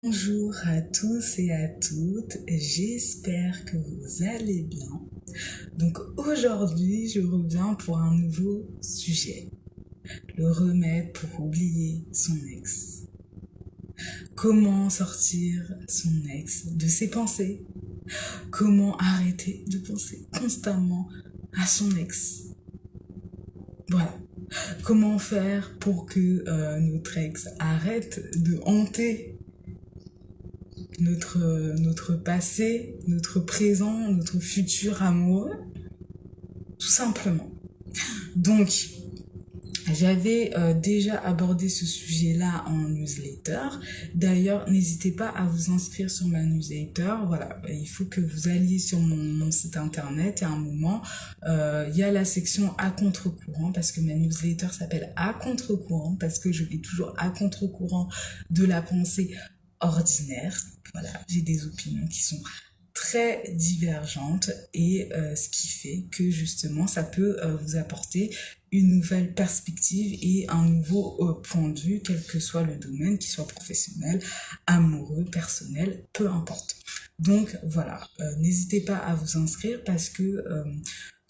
Bonjour à tous et à toutes, j'espère que vous allez bien. Donc aujourd'hui, je reviens pour un nouveau sujet, le remède pour oublier son ex. Comment sortir son ex de ses pensées? Comment arrêter de penser constamment à son ex? Voilà. Comment faire pour que notre ex arrête de hanter notre passé, notre présent, notre futur amoureux, tout simplement. Donc, j'avais déjà abordé ce sujet-là en newsletter. D'ailleurs, n'hésitez pas à vous inscrire sur ma newsletter. Voilà, il faut que vous alliez sur mon site internet. Il y a un moment, il y a la section à contre-courant parce que ma newsletter s'appelle à contre-courant parce que je vais toujours à contre-courant de la pensée ordinaire. Voilà, j'ai des opinions qui sont très divergentes et ce qui fait que justement ça peut vous apporter une nouvelle perspective et un nouveau point de vue, quel que soit le domaine, qu'il soit professionnel, amoureux, personnel, peu importe. Donc voilà, n'hésitez pas à vous inscrire parce que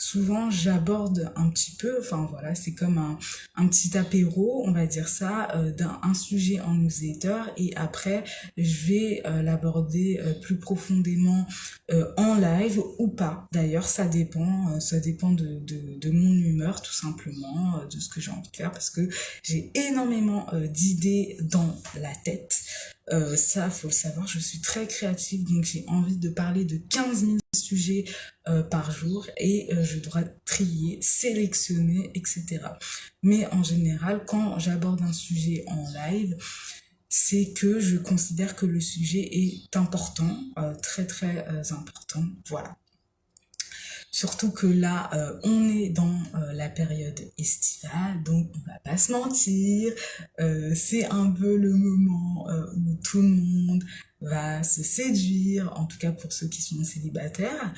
souvent j'aborde un petit peu, enfin voilà, c'est comme un petit apéro, on va dire ça, d'un sujet en newsletter et après je vais l'aborder plus profondément en live ou pas. D'ailleurs, ça dépend de mon humeur tout simplement, de ce que j'ai envie de faire parce que j'ai énormément d'idées dans la tête. Ça, faut le savoir, je suis très créative, donc j'ai envie de parler de 15 000 sujets par jour et je dois trier, sélectionner, etc. Mais en général, quand j'aborde un sujet en live, c'est que je considère que le sujet est important, très très important. Voilà. Surtout que là, on est dans la période estivale, donc on va pas se mentir, c'est un peu le moment où tout le monde va se séduire, en tout cas pour ceux qui sont célibataires.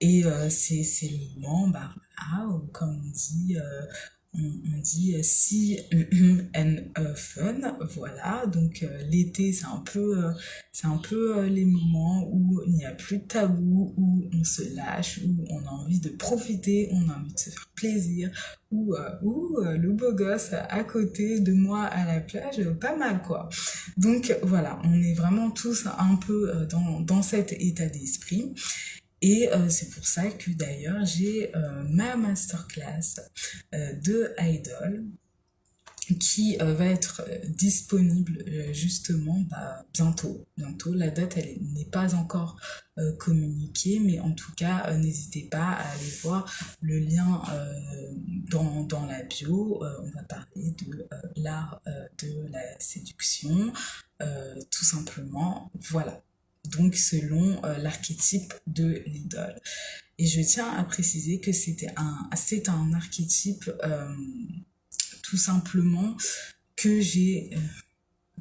Et c'est le moment, bah voilà, comme on dit, on dit si and fun, voilà. Donc l'été, c'est un peu les moments où il n'y a plus de tabou, où on se lâche, où on a envie de profiter, on a envie de se faire plaisir, où le beau gosse à côté de moi à la plage, pas mal quoi. Donc voilà, on est vraiment tous un peu dans cet état d'esprit. Et c'est pour ça que d'ailleurs j'ai ma masterclass de Idol qui va être disponible justement bientôt. Bientôt, la date elle n'est pas encore communiquée, mais en tout cas n'hésitez pas à aller voir le lien dans la bio. On va parler de l'art de la séduction, tout simplement. Voilà. Donc selon l'archétype de l'idole. Et je tiens à préciser que c'est un archétype tout simplement que j'ai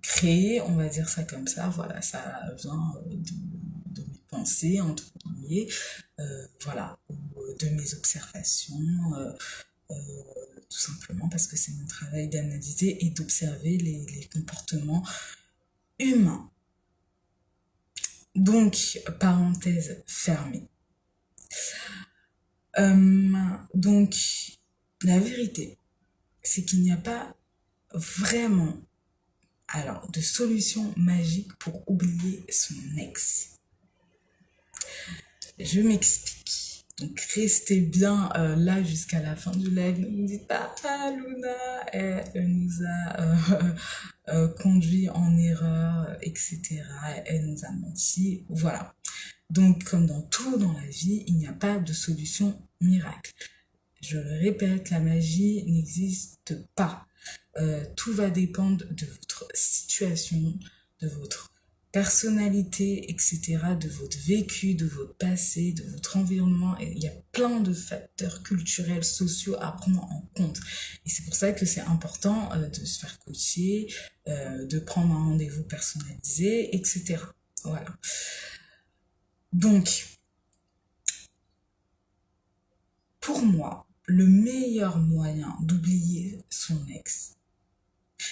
créé, on va dire ça comme ça, voilà, ça vient de mes pensées, entre guillemets, voilà, ou de mes observations, euh, tout simplement parce que c'est mon travail d'analyser et d'observer les comportements humains. Donc, parenthèse fermée. Donc, la vérité, c'est qu'il n'y a pas vraiment, alors, de solution magique pour oublier son ex. Je m'explique. Donc, restez bien là jusqu'à la fin du live. Ne me dites pas, ah, Luna, elle nous a conduit en erreur, etc. Elle nous a menti. Voilà. Donc, comme dans tout dans la vie, il n'y a pas de solution miracle. Je le répète, la magie n'existe pas. Tout va dépendre de votre situation, de votre personnalité, etc., de votre vécu, de votre passé, de votre environnement. Et il y a plein de facteurs culturels, sociaux à prendre en compte. Et c'est pour ça que c'est important de se faire coacher, de prendre un rendez-vous personnalisé, etc. Voilà. Donc, pour moi, le meilleur moyen d'oublier son ex,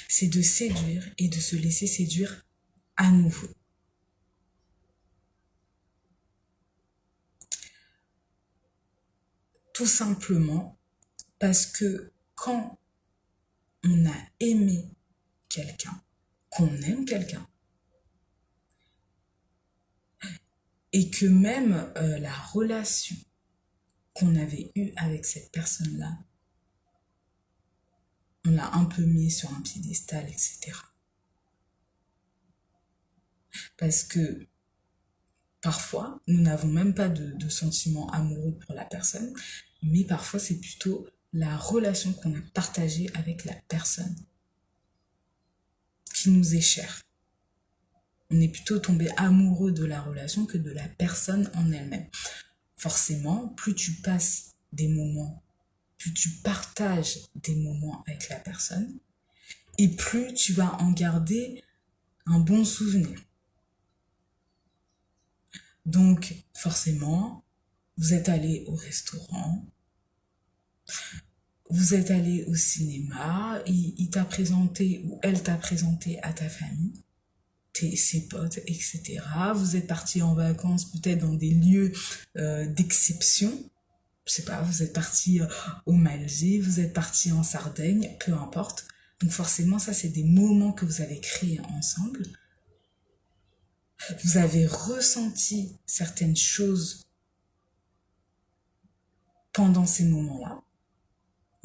c'est de séduire et de se laisser séduire à nouveau. Tout simplement parce que quand on a aimé quelqu'un, qu'on aime quelqu'un, et que même la relation qu'on avait eue avec cette personne-là, on l'a un peu mis sur un piédestal, etc. Parce que parfois, nous n'avons même pas de sentiments amoureux pour la personne, mais parfois c'est plutôt la relation qu'on a partagée avec la personne qui nous est chère. On est plutôt tombé amoureux de la relation que de la personne en elle-même. Forcément, plus tu passes des moments, plus tu partages des moments avec la personne, et plus tu vas en garder un bon souvenir. Donc, forcément, vous êtes allé au restaurant, vous êtes allé au cinéma, il t'a présenté ou elle t'a présenté à ta famille, ses potes, etc. Vous êtes parti en vacances peut-être dans des lieux d'exception. Je sais pas, vous êtes parti aux Maldives, vous êtes parti en Sardaigne, peu importe. Donc forcément, ça, c'est des moments que vous avez créés ensemble. Vous avez ressenti certaines choses pendant ces moments-là.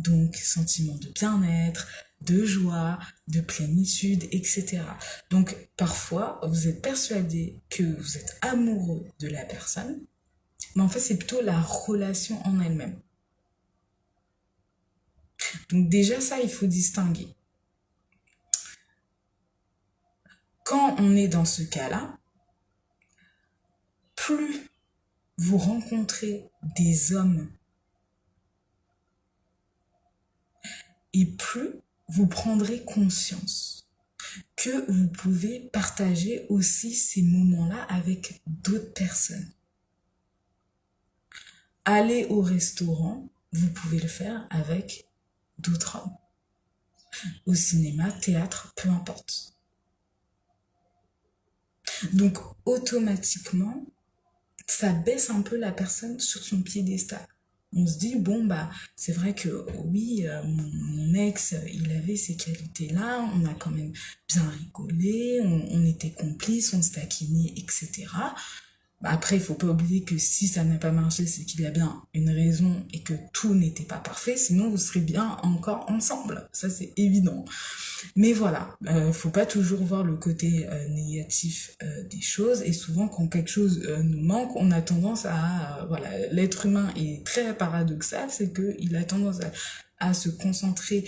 Donc, sentiment de bien-être, de joie, de plénitude, etc. Donc, parfois, vous êtes persuadé que vous êtes amoureux de la personne, mais en fait, c'est plutôt la relation en elle-même. Donc, déjà, ça, il faut distinguer. Quand on est dans ce cas-là, plus vous rencontrez des hommes et plus vous prendrez conscience que vous pouvez partager aussi ces moments-là avec d'autres personnes. Aller au restaurant, vous pouvez le faire avec d'autres hommes. Au cinéma, théâtre, peu importe. Donc, automatiquement, ça baisse un peu la personne sur son piédestal. On se dit, bon, bah, c'est vrai que oui, mon ex, il avait ces qualités-là, on a quand même bien rigolé, on était complices, on se taquinait, etc. Après, il faut pas oublier que si ça n'a pas marché, c'est qu'il y a bien une raison et que tout n'était pas parfait, sinon vous serez bien encore ensemble. Ça, c'est évident. Mais voilà, faut pas toujours voir le côté négatif des choses. Et souvent, quand quelque chose nous manque, on a tendance à... voilà, l'être humain est très paradoxal, c'est qu'il a tendance à se concentrer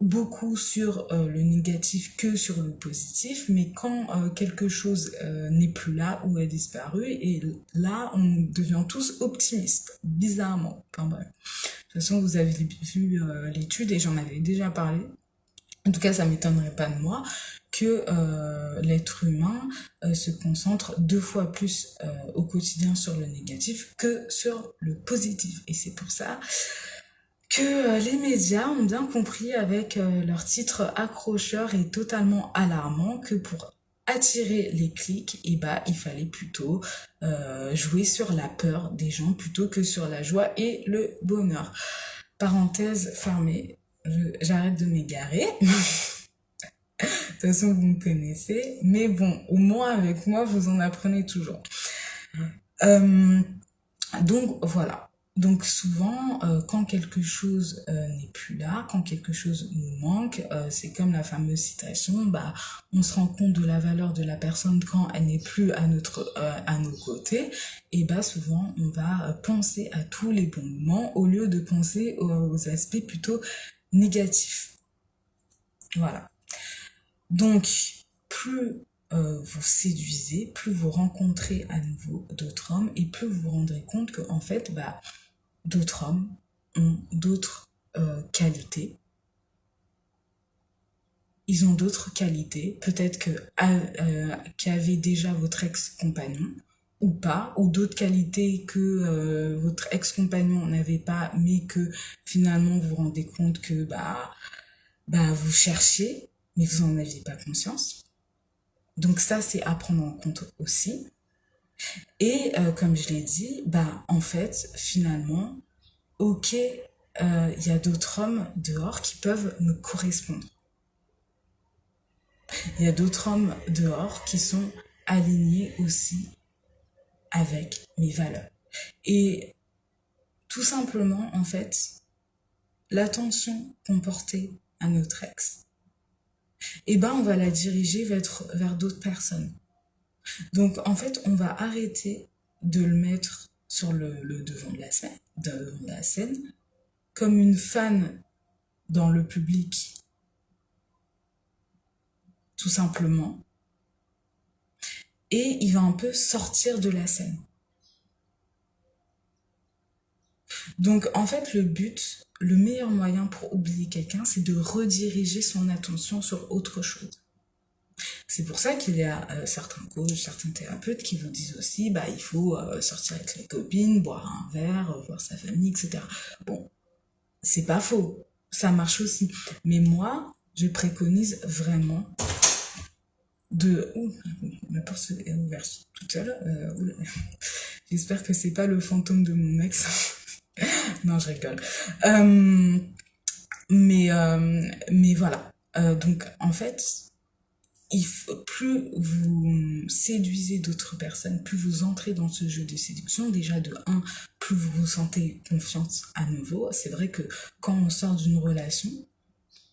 beaucoup sur le négatif que sur le positif, mais quand quelque chose n'est plus là ou a disparu, et là on devient tous optimistes, bizarrement. Enfin bref. De toute façon, vous avez vu l'étude et j'en avais déjà parlé. En tout cas, ça m'étonnerait pas de moi que l'être humain se concentre 2 fois plus au quotidien sur le négatif que sur le positif. Et c'est pour ça que les médias ont bien compris avec leur titre accrocheur et totalement alarmant que pour attirer les clics, et bah, il fallait plutôt jouer sur la peur des gens plutôt que sur la joie et le bonheur. Parenthèse fermée, j'arrête de m'égarer. De toute façon, vous me connaissez. Mais bon, au moins avec moi, vous en apprenez toujours. Donc voilà. Donc souvent, quand quelque chose n'est plus là, quand quelque chose nous manque, c'est comme la fameuse citation, bah, on se rend compte de la valeur de la personne quand elle n'est plus à nos côtés. Et bah souvent, on va penser à tous les bons moments au lieu de penser aux aspects plutôt négatifs. Voilà. Donc, plus vous séduisez, plus vous rencontrez à nouveau d'autres hommes et plus vous vous rendrez compte que en fait, bah, d'autres hommes ont d'autres qualités. Ils ont d'autres qualités, peut-être qu'avait déjà votre ex-compagnon ou pas, ou d'autres qualités que votre ex-compagnon n'avait pas, mais que finalement vous vous rendez compte que bah vous cherchiez, mais vous n'en aviez pas conscience. Donc ça, c'est à prendre en compte aussi. Et comme je l'ai dit, bah en fait, finalement, ok, il y a d'autres hommes dehors qui peuvent me correspondre. Il y a d'autres hommes dehors qui sont alignés aussi avec mes valeurs. Et tout simplement, en fait, l'attention qu'on portait à notre ex, eh ben, on va la diriger vers d'autres personnes. Donc, en fait, on va arrêter de le mettre sur le devant de la scène comme une fan dans le public, tout simplement. Et il va un peu sortir de la scène. Donc, en fait, le meilleur moyen pour oublier quelqu'un, c'est de rediriger son attention sur autre chose. C'est pour ça qu'il y a certains coachs, certains thérapeutes qui vous disent aussi, bah, il faut sortir avec les copines, boire un verre, voir sa famille, etc. Bon, c'est pas faux, ça marche aussi. Mais moi, je préconise vraiment de... Ouh, ma porte est ouverte toute seule. J'espère que c'est pas le fantôme de mon ex. Non, je rigole. Euh, mais voilà. Donc, en fait, plus vous séduisez d'autres personnes, plus vous entrez dans ce jeu de séduction, déjà de un, plus vous vous sentez confiance à nouveau. C'est vrai que quand on sort d'une relation,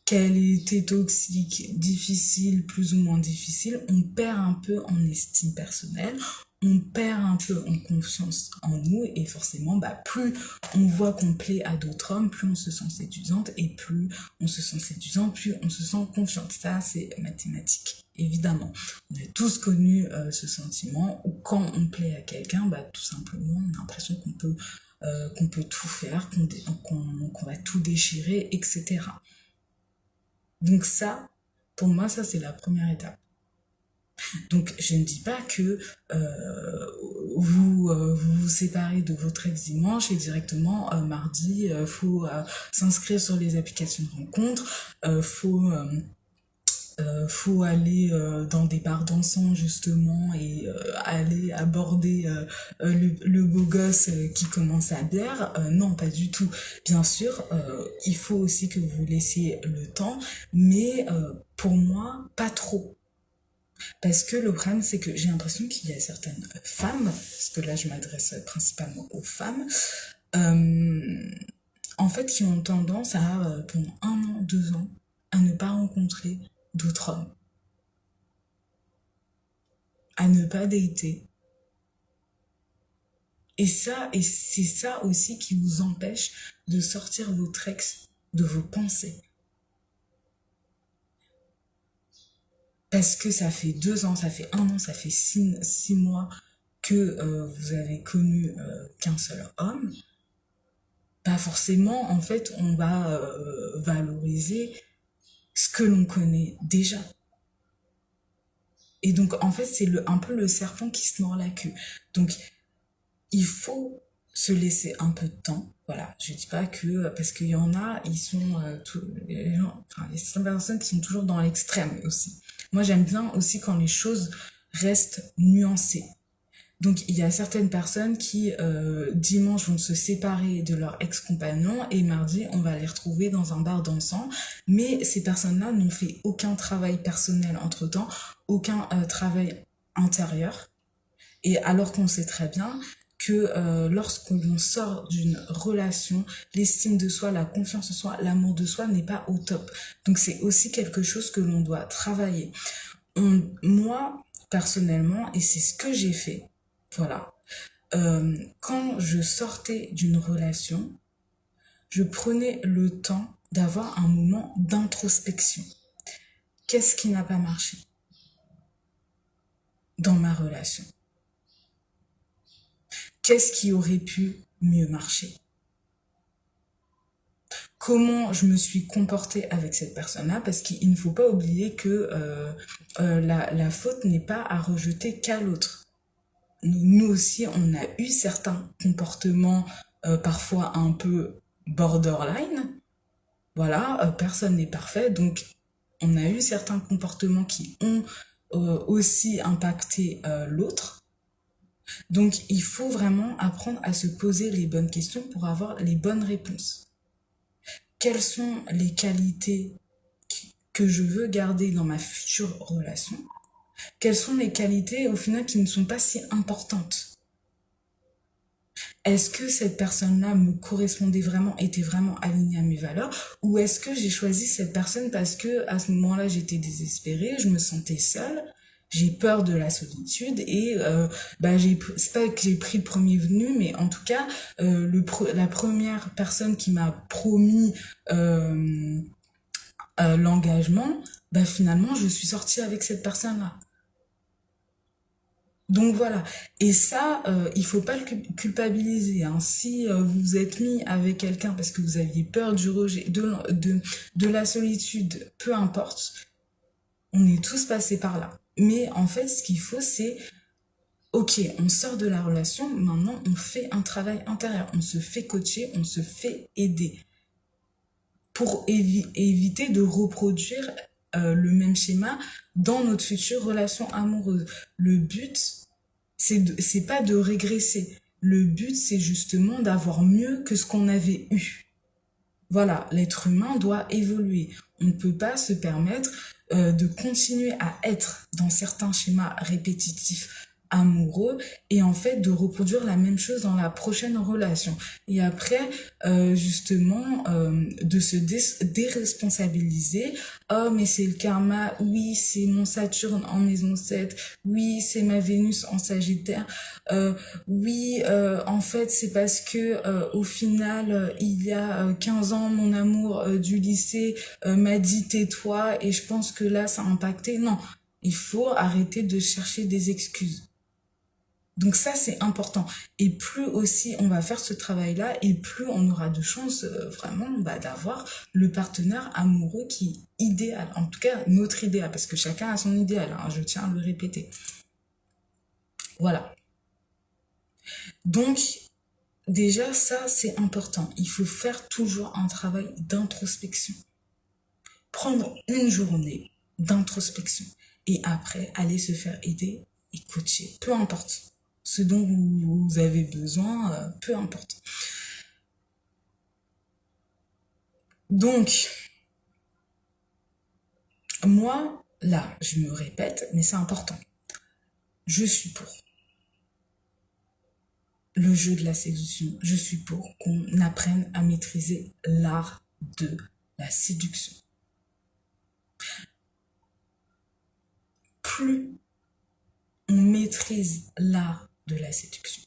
qu'elle était toxique, difficile, plus ou moins difficile, on perd un peu en estime personnelle, on perd un peu en confiance en nous et forcément, bah, plus on voit qu'on plaît à d'autres hommes, plus on se sent séduisante et plus on se sent séduisant, plus on se sent confiante. Ça, c'est mathématique, évidemment. On a tous connu ce sentiment où quand on plaît à quelqu'un, bah, tout simplement, on a l'impression qu'on peut tout faire, qu'on va tout déchirer, etc. Donc ça, pour moi, ça c'est la première étape. Donc je ne dis pas que vous vous séparez de votre ex dimanche et directement mardi, faut s'inscrire sur les applications de rencontre, faut aller dans des bars dansants justement et aller aborder le beau gosse qui commence à bière. Non, pas du tout. Bien sûr, il faut aussi que vous laissiez le temps, mais pour moi, pas trop. Parce que le problème, c'est que j'ai l'impression qu'il y a certaines femmes, parce que là je m'adresse principalement aux femmes, euh, en fait qui ont tendance à, pendant 1 an, 2 ans, à ne pas rencontrer d'autres hommes, à ne pas dater. Et c'est ça aussi qui vous empêche de sortir votre ex de vos pensées. Parce que ça fait 2 ans, ça fait 1 an, ça fait 6 mois que vous avez connu qu'un seul homme. Pas forcément, en fait, on va valoriser ce que l'on connaît déjà. Et donc, en fait, c'est un peu le serpent qui se mord la queue. Donc, il faut se laisser un peu de temps. Voilà, je dis pas que parce qu'il y en a, ils sont enfin, il y a certaines personnes qui sont toujours dans l'extrême aussi. Moi, j'aime bien aussi quand les choses restent nuancées. Donc, il y a certaines personnes qui, dimanche, vont se séparer de leur ex-compagnon et mardi, on va les retrouver dans un bar dansant. Mais ces personnes-là n'ont fait aucun travail personnel entre-temps, aucun travail intérieur. Et alors qu'on sait très bien que lorsqu'on sort d'une relation, l'estime de soi, la confiance en soi, l'amour de soi n'est pas au top. Donc c'est aussi quelque chose que l'on doit travailler. Moi, personnellement, et c'est ce que j'ai fait, voilà, quand je sortais d'une relation, je prenais le temps d'avoir un moment d'introspection. Qu'est-ce qui n'a pas marché dans ma relation? Qu'est-ce qui aurait pu mieux marcher? Comment je me suis comportée avec cette personne-là, parce qu'il ne faut pas oublier que la faute n'est pas à rejeter qu'à l'autre. Nous aussi, on a eu certains comportements parfois un peu borderline. Voilà, personne n'est parfait, donc on a eu certains comportements qui ont aussi impacter l'autre. Donc, il faut vraiment apprendre à se poser les bonnes questions pour avoir les bonnes réponses. Quelles sont les qualités que je veux garder dans ma future relation? Quelles sont les qualités au final qui ne sont pas si importantes? Est-ce que cette personne-là me correspondait vraiment, était vraiment alignée à mes valeurs, ou est-ce que j'ai choisi cette personne parce que à ce moment-là j'étais désespérée, je me sentais seule, j'ai peur de la solitude et c'est pas que j'ai pris le premier venu, mais en tout cas la première personne qui m'a promis euh, l'engagement, bah finalement je suis sortie avec cette personne-là. Donc voilà. Et ça, il faut pas le culpabiliser, hein. Si vous vous êtes mis avec quelqu'un parce que vous aviez peur du rejet, de la solitude, peu importe, on est tous passés par là. Mais en fait, ce qu'il faut, c'est, ok, on sort de la relation, maintenant on fait un travail intérieur, on se fait coacher, on se fait aider pour éviter de reproduire le même schéma dans notre future relation amoureuse. Le but, c'est pas de régresser. Le but, c'est justement d'avoir mieux que ce qu'on avait eu. Voilà, l'être humain doit évoluer. On ne peut pas se permettre de continuer à être dans certains schémas répétitifs amoureux et en fait de reproduire la même chose dans la prochaine relation. Et après, justement, de se déresponsabiliser. Oh, mais c'est le karma. Oui, c'est mon Saturne en maison 7. Oui, c'est ma Vénus en Sagittaire. Oui, en fait, c'est parce que au final, il y a 15 ans, mon amour du lycée m'a dit tais-toi et je pense que là, ça a impacté. Non, il faut arrêter de chercher des excuses. Donc ça, c'est important. Et plus aussi on va faire ce travail-là, et plus on aura de chances vraiment d'avoir le partenaire amoureux qui est idéal. En tout cas, notre idéal, parce que chacun a son idéal, hein, je tiens à le répéter. Voilà. Donc, déjà, ça, c'est important. Il faut faire toujours un travail d'introspection. Prendre une journée d'introspection et après aller se faire aider et coacher. Peu importe ce dont vous avez besoin, peu importe. Donc, moi, là, je me répète, mais c'est important. Je suis pour le jeu de la séduction. Je suis pour qu'on apprenne à maîtriser l'art de la séduction. Plus on maîtrise l'art de la séduction,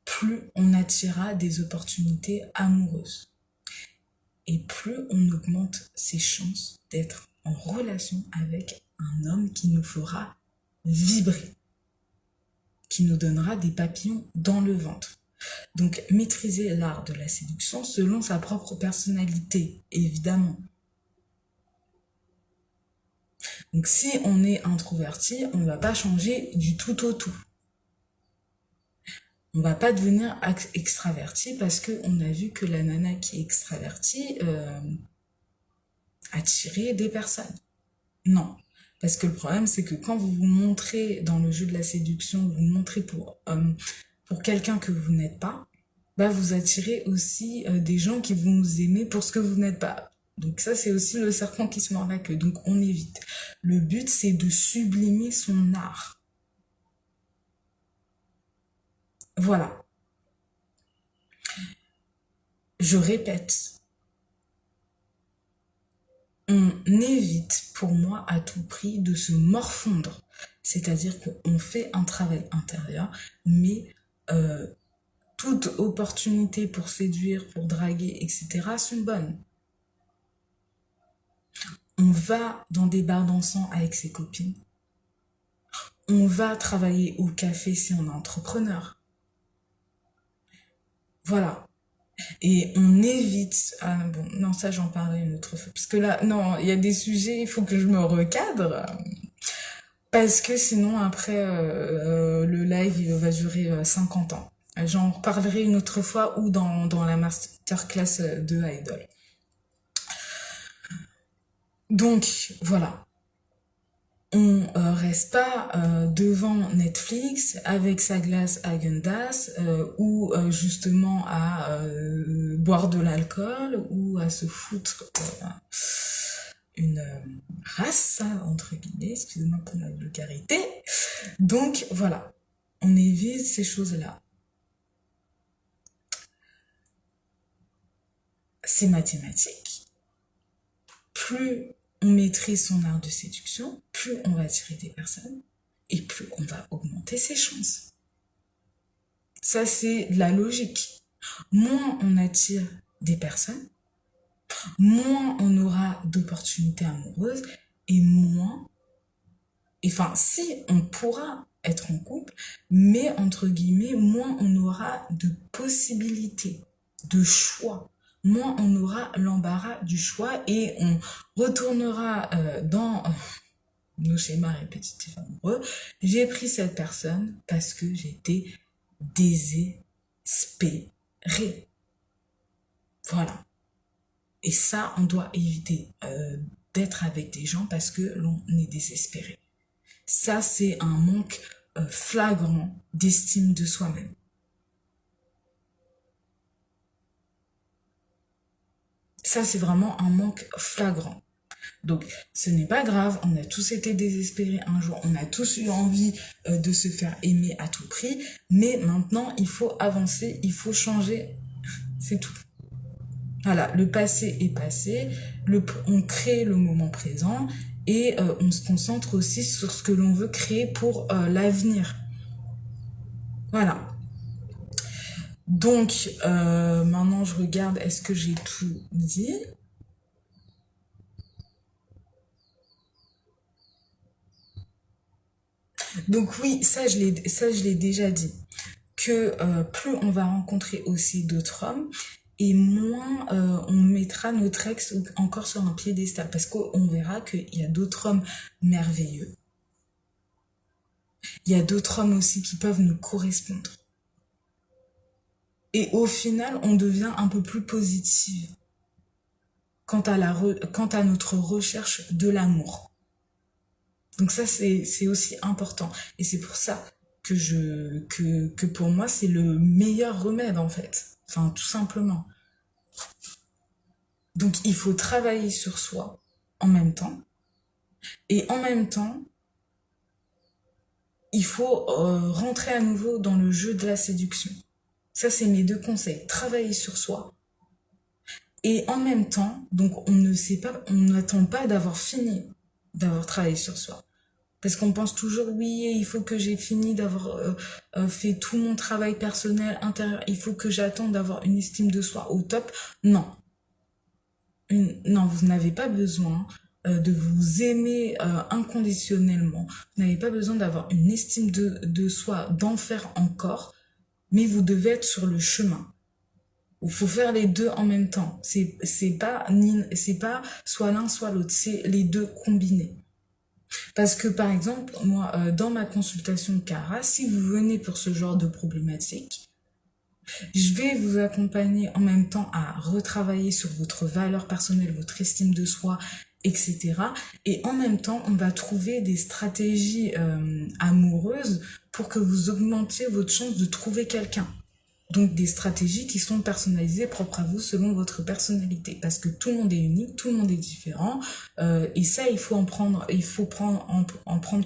plus on attirera des opportunités amoureuses et plus on augmente ses chances d'être en relation avec un homme qui nous fera vibrer, qui nous donnera des papillons dans le ventre. Donc maîtriser l'art de la séduction selon sa propre personnalité, évidemment. Donc si on est introverti, on ne va pas changer du tout au tout. On va pas devenir extraverti parce qu'on a vu que la nana qui est extravertie attirait des personnes. Non. Parce que le problème, c'est que quand vous vous montrez dans le jeu de la séduction, vous vous montrez pour quelqu'un que vous n'êtes pas, bah vous attirez aussi des gens qui vont vous aimer pour ce que vous n'êtes pas. Donc ça, c'est aussi le serpent qui se mord la queue. Donc on évite. Le but, c'est de sublimer son art. Voilà. Je répète, on évite pour moi à tout prix de se morfondre. C'est-à-dire qu'on fait un travail intérieur, mais toute opportunité pour séduire, pour draguer, etc. sont bonnes. On va dans des bars dansants avec ses copines. On va travailler au café si on est entrepreneur. Voilà. Et on évite... Ah bon, non, ça j'en parlerai une autre fois. Parce que là, non, il y a des sujets, il faut que je me recadre. Parce que sinon, après, le live, il va durer 50 ans. J'en reparlerai une autre fois ou dans la masterclass de Idol. Donc, voilà. On reste pas devant Netflix avec sa glace Häagen-Dazs ou justement à boire de l'alcool ou à se foutre une race, entre guillemets, excusez-moi pour la vulgarité. Donc voilà, on évite ces choses-là. C'est mathématique. Plus on maîtrise son art de séduction, plus on va attirer des personnes et plus on va augmenter ses chances. Ça, c'est la logique. Moins on attire des personnes, moins on aura d'opportunités amoureuses et moins, enfin, si on pourra être en couple, mais entre guillemets, moins on aura de possibilités, de choix. Moins on aura l'embarras du choix et on retournera dans nos schémas répétitifs amoureux. J'ai pris cette personne parce que j'étais désespérée. Voilà. Et ça, on doit éviter d'être avec des gens parce que l'on est désespéré. Ça, c'est un manque flagrant d'estime de soi-même. Ça, c'est vraiment un manque flagrant. Donc, ce n'est pas grave, on a tous été désespérés un jour, on a tous eu envie de se faire aimer à tout prix, mais maintenant, il faut avancer, il faut changer, c'est tout. Voilà, le passé est passé, on crée le moment présent et on se concentre aussi sur ce que l'on veut créer pour l'avenir. Voilà. Donc, maintenant, je regarde, est-ce que j'ai tout dit? Donc oui, ça, je l'ai déjà dit. Que plus on va rencontrer aussi d'autres hommes, et moins on mettra notre ex encore sur un piédestal. Parce qu'on verra qu'il y a d'autres hommes merveilleux. Il y a d'autres hommes aussi qui peuvent nous correspondre. Et au final, on devient un peu plus positive quant à notre recherche de l'amour. Donc ça, c'est aussi important. Et c'est pour ça que pour moi, c'est le meilleur remède, en fait. Enfin, tout simplement. Donc, il faut travailler sur soi en même temps. Et en même temps, il faut rentrer à nouveau dans le jeu de la séduction. Ça, c'est mes deux conseils. Travailler sur soi. Et en même temps, donc on ne sait pas, on n'attend pas d'avoir fini d'avoir travaillé sur soi. Parce qu'on pense toujours, oui, il faut que j'ai fini d'avoir fait tout mon travail personnel intérieur, il faut que j'attende d'avoir une estime de soi au top. Non. Non, vous n'avez pas besoin de vous aimer inconditionnellement. Vous n'avez pas besoin d'avoir une estime de soi, d'en faire encore, mais vous devez être sur le chemin. Il faut faire les deux en même temps. C'est pas soit l'un soit l'autre, c'est les deux combinés. Parce que par exemple, moi, dans ma consultation Cara, si vous venez pour ce genre de problématique, je vais vous accompagner en même temps à retravailler sur votre valeur personnelle, votre estime de soi, etc. Et en même temps, on va trouver des stratégies amoureuses pour que vous augmentiez votre chance de trouver quelqu'un. Donc des stratégies qui sont personnalisées, propres à vous, selon votre personnalité. Parce que tout le monde est unique, tout le monde est différent. Et ça, il faut en prendre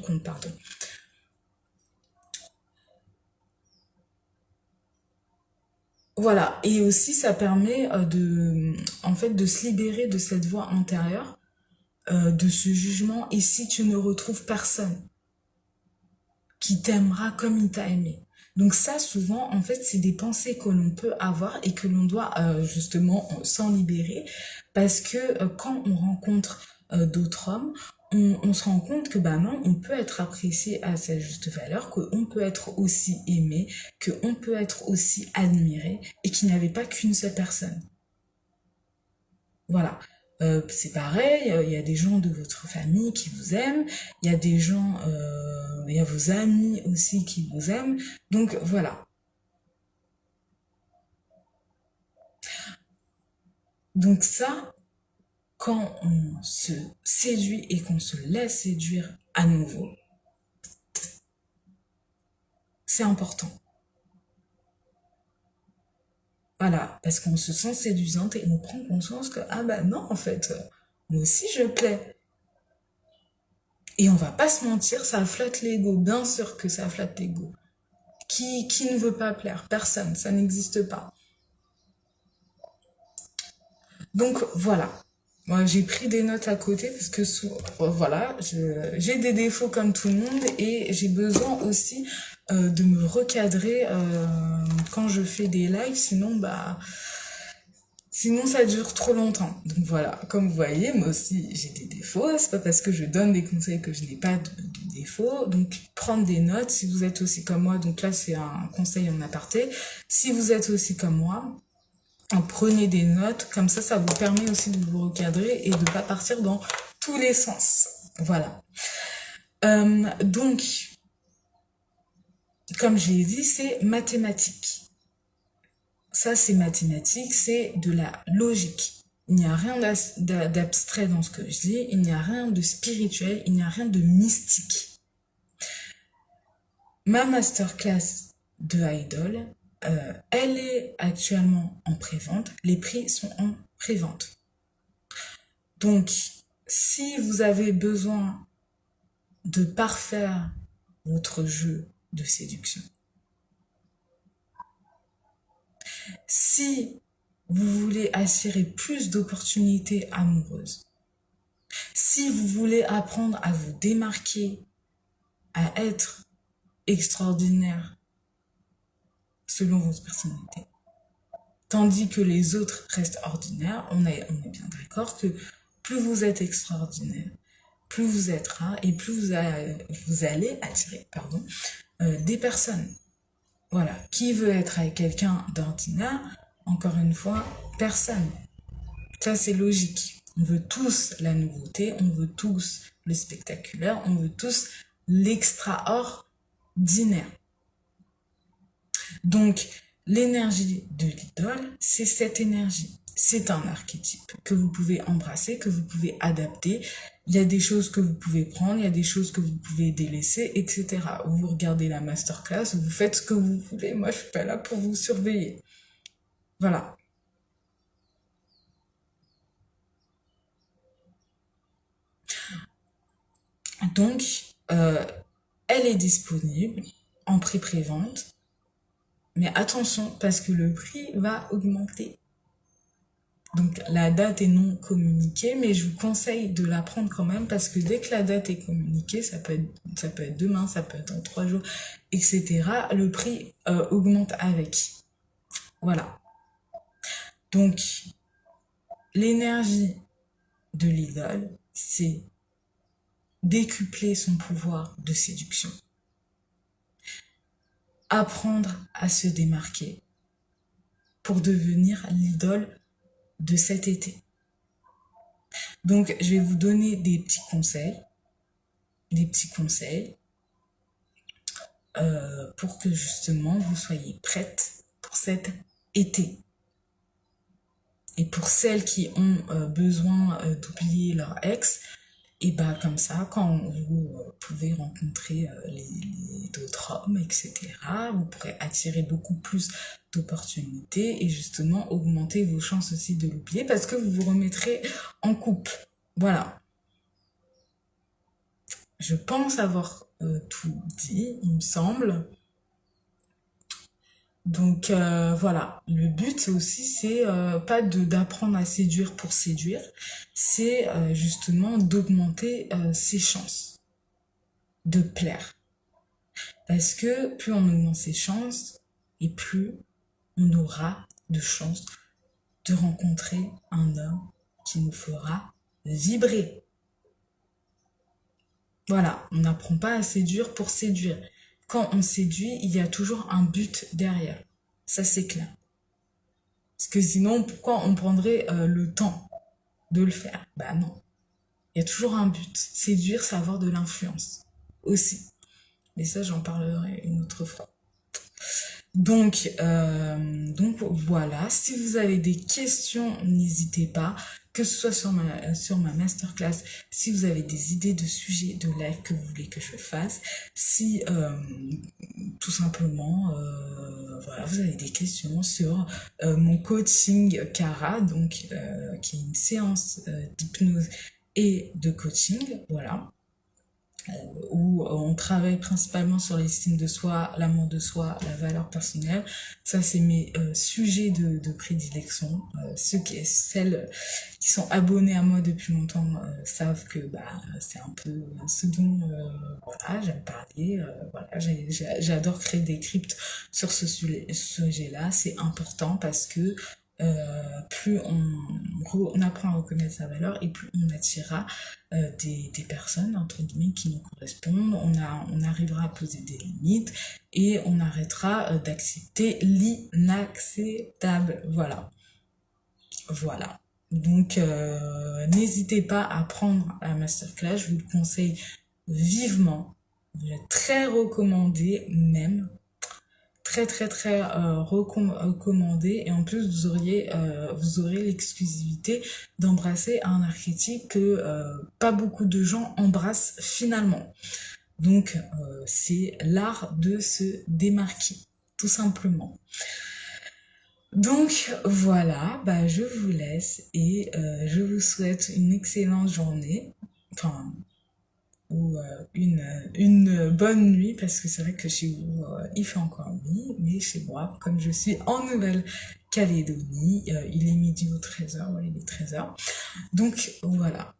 compte, pardon. Voilà. Et aussi, ça permet en fait, de se libérer de cette voix intérieure, de ce jugement. Et si tu ne retrouves personne qui t'aimera comme il t'a aimé. Donc ça, souvent, en fait, c'est des pensées que l'on peut avoir et que l'on doit justement s'en libérer parce que quand on rencontre d'autres hommes, on se rend compte que bah non, on peut être apprécié à sa juste valeur, qu'on peut être aussi aimé, qu'on peut être aussi admiré et qu'il n'y avait pas qu'une seule personne. Voilà. C'est pareil, il y a des gens de votre famille qui vous aiment, il y a des gens, il y a vos amis aussi qui vous aiment. Donc voilà. Donc ça, quand on se séduit et qu'on se laisse séduire à nouveau, c'est important. Voilà, parce qu'on se sent séduisante et on prend conscience que, ah bah non, en fait, moi aussi je plais. Et on va pas se mentir, ça flatte l'ego, bien sûr que ça flatte l'ego. Qui ne veut pas plaire? Personne, ça n'existe pas. Donc voilà, moi j'ai pris des notes à côté parce que voilà, j'ai des défauts comme tout le monde et j'ai besoin aussi de me recadrer quand je fais des lives, sinon ça dure trop longtemps. Donc voilà, comme vous voyez, moi aussi j'ai des défauts, c'est pas parce que je donne des conseils que je n'ai pas de défauts. Donc prendre des notes, si vous êtes aussi comme moi, donc là c'est un conseil en aparté, si vous êtes aussi comme moi, prenez des notes, comme ça vous permet aussi de vous recadrer et de ne pas partir dans tous les sens. Voilà. Donc, comme je l'ai dit, c'est mathématique. Ça, c'est mathématique, c'est de la logique. Il n'y a rien d'abstrait dans ce que je dis, il n'y a rien de spirituel, il n'y a rien de mystique. Ma masterclass de Idol, elle est actuellement en pré-vente. Les prix sont en pré-vente. Donc, si vous avez besoin de parfaire votre jeu de séduction, si vous voulez attirer plus d'opportunités amoureuses, si vous voulez apprendre à vous démarquer, à être extraordinaire selon votre personnalité, tandis que les autres restent ordinaires, on est bien d'accord que plus vous êtes extraordinaire, plus vous êtes rare et plus vous allez attirer des personnes. Voilà. Qui veut être avec quelqu'un d'ordinaire? Encore une fois, personne. Ça, c'est logique. On veut tous la nouveauté, on veut tous le spectaculaire, on veut tous l'extraordinaire. Donc, l'énergie de l'idole, c'est cette énergie. C'est un archétype que vous pouvez embrasser, que vous pouvez adapter. Il y a des choses que vous pouvez prendre, il y a des choses que vous pouvez délaisser, etc. Vous regardez la masterclass, vous faites ce que vous voulez. Moi, je suis pas là pour vous surveiller. Voilà. Donc, elle est disponible en pré-prévente. Mais attention, parce que le prix va augmenter. Donc la date est non communiquée, mais je vous conseille de la prendre quand même parce que dès que la date est communiquée, ça peut être demain, ça peut être en 3 jours, etc. Le prix augmente avec. Voilà. Donc l'énergie de l'idole, c'est décupler son pouvoir de séduction, apprendre à se démarquer pour devenir l'idole de cet été. Donc, je vais vous donner des petits conseils pour que justement vous soyez prête pour cet été. Et pour celles qui ont besoin d'oublier leur ex, et bah comme ça, quand vous pouvez rencontrer d'autres hommes, etc., vous pourrez attirer beaucoup plus d'opportunités et justement augmenter vos chances aussi de l'oublier parce que vous vous remettrez en couple. Voilà. Je pense avoir tout dit, il me semble. Donc voilà, le but aussi c'est pas d'apprendre à séduire pour séduire, c'est justement d'augmenter ses chances de plaire. Parce que plus on augmente ses chances et plus on aura de chances de rencontrer un homme qui nous fera vibrer. Voilà, on n'apprend pas à séduire pour séduire. Quand on séduit, il y a toujours un but derrière. Ça, c'est clair. Parce que sinon, pourquoi on prendrait le temps de le faire? Bah non. Il y a toujours un but. Séduire, c'est avoir de l'influence aussi. Mais ça, j'en parlerai une autre fois. Donc voilà. Si vous avez des questions, n'hésitez pas. que ce soit sur ma masterclass, si vous avez des idées de sujets de live que vous voulez que je fasse, si tout simplement, voilà, vous avez des questions sur mon coaching Cara, donc qui est une séance d'hypnose et de coaching, voilà, où on travaille principalement sur l'estime de soi, l'amour de soi, la valeur personnelle. Ça, c'est mes sujets de prédilection. Celles qui sont abonnés à moi depuis longtemps savent que bah, c'est un peu ce dont voilà, j'aime parler. Voilà, j'adore créer des cryptes sur ce sujet-là. C'est important parce que plus on apprend à reconnaître sa valeur et plus on attirera des personnes, entre guillemets, qui nous correspondent. On arrivera à poser des limites et on arrêtera d'accepter l'inacceptable. Voilà. Voilà. Donc, n'hésitez pas à prendre la masterclass. Je vous le conseille vivement. Très recommandé même. Très très très recommandé, et en plus vous aurez l'exclusivité d'embrasser un archétype que pas beaucoup de gens embrassent finalement. Donc c'est l'art de se démarquer, tout simplement. Donc voilà, bah je vous laisse et je vous souhaite une excellente journée, enfin ou une bonne nuit, parce que c'est vrai que chez vous il fait encore nuit, mais chez moi, comme je suis en Nouvelle-Calédonie, il est midi ou 13h, ouais, il est 13h. Donc voilà,